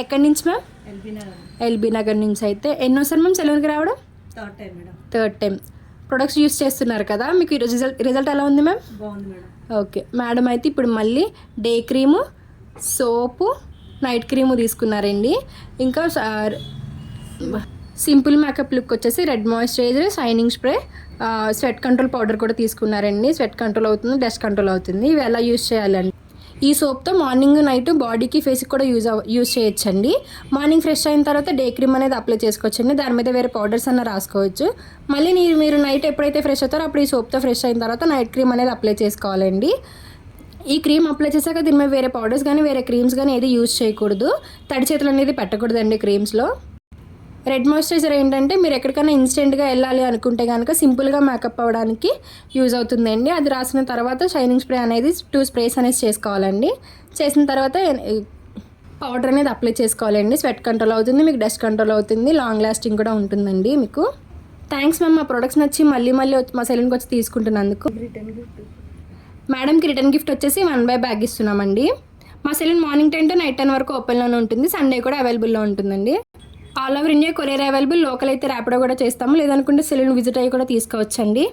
ఎక్కడి నుంచి ma'am? LB Nagar నుంచి. అయితే ఎన్నోసారి మ్యామ్ సెలూన్కి రావడం? Third time. ప్రొడక్ట్స్ యూస్ చేస్తున్నారు కదా, మీకు రిజల్ట్ ఎలా ఉంది మ్యామ్? బాగుంది మేడం. ఓకే మేడం, అయితే ఇప్పుడు మళ్ళీ డే క్రీము, సోపు, నైట్ క్రీము తీసుకున్నారండి. ఇంకా సింపుల్ మేకప్ లుక్ వచ్చేసి red moisturiser, shining spray, sweat control powder కూడా తీసుకున్నారండి. స్వెట్ కంట్రోల్ అవుతుంది, డస్ట్ కంట్రోల్ అవుతుంది. ఇవి ఎలా యూస్ చేయాలండి? ఈ సోప్తో మార్నింగ్ నైట్ బాడీకి ఫేస్కి కూడా యూజ్ చేయొచ్చండి. మార్నింగ్ ఫ్రెష్ అయిన తర్వాత డే క్రీమ్ అనేది అప్లై చేసుకోవచ్చండి. దాని మీద వేరే పౌడర్స్ అన్న రాసుకోవచ్చు. మళ్ళీ మీరు నైట్ ఎప్పుడైతే ఫ్రెష్ అవుతారో అప్పుడు ఈ సోప్తో ఫ్రెష్ అయిన తర్వాత నైట్ క్రీమ్ అనేది అప్లై చేసుకోవాలండి. ఈ క్రీమ్ అప్లై చేశాక దీని మీద వేరే పౌడర్స్ కానీ వేరే క్రీమ్స్ కానీ ఏది యూజ్ చేయకూడదు. తడి చేతులు అనేది పెట్టకూడదండి క్రీమ్స్లో. రెడ్ మాయిశ్చరైజర్ ఏంటంటే మీరు ఎక్కడికైనా ఇన్స్టెంట్గా వెళ్ళాలి అనుకుంటే కనుక సింపుల్గా మేకప్ అవ్వడానికి యూజ్ అవుతుందండి. అది రాసిన తర్వాత షైనింగ్ స్ప్రే అనేది 2 స్ప్రేస్ అనేది చేసుకోవాలండి. చేసిన తర్వాత పౌడర్ అనేది అప్లై చేసుకోవాలండి. స్వెట్ కంట్రోల్ అవుతుంది, మీకు డస్ట్ కంట్రోల్ అవుతుంది, లాంగ్ లాస్టింగ్ కూడా ఉంటుందండి మీకు. థ్యాంక్స్ మ్యామ్, మా ప్రొడక్ట్స్ నచ్చి మళ్ళీ మా సెలూన్కి వచ్చి తీసుకుంటున్నందుకు. మేడంకి రిటర్న్ గిఫ్ట్ వచ్చేసి 1 బై బ్యాగ్ ఇస్తున్నామండి. మా సెలూన్ మార్నింగ్ 10 to నైట్ 10 వరకు ఓపెన్లోనే ఉంటుంది. సండే కూడా అవైలబుల్లో ఉంటుందండి. All over India courier available. Local అయితే ర్యాపిడో కూడా చేస్తాము, లేదనుకుంటే సెలూన్ విజిట్ అయ్యి కూడా తీసుకోవచ్చండి.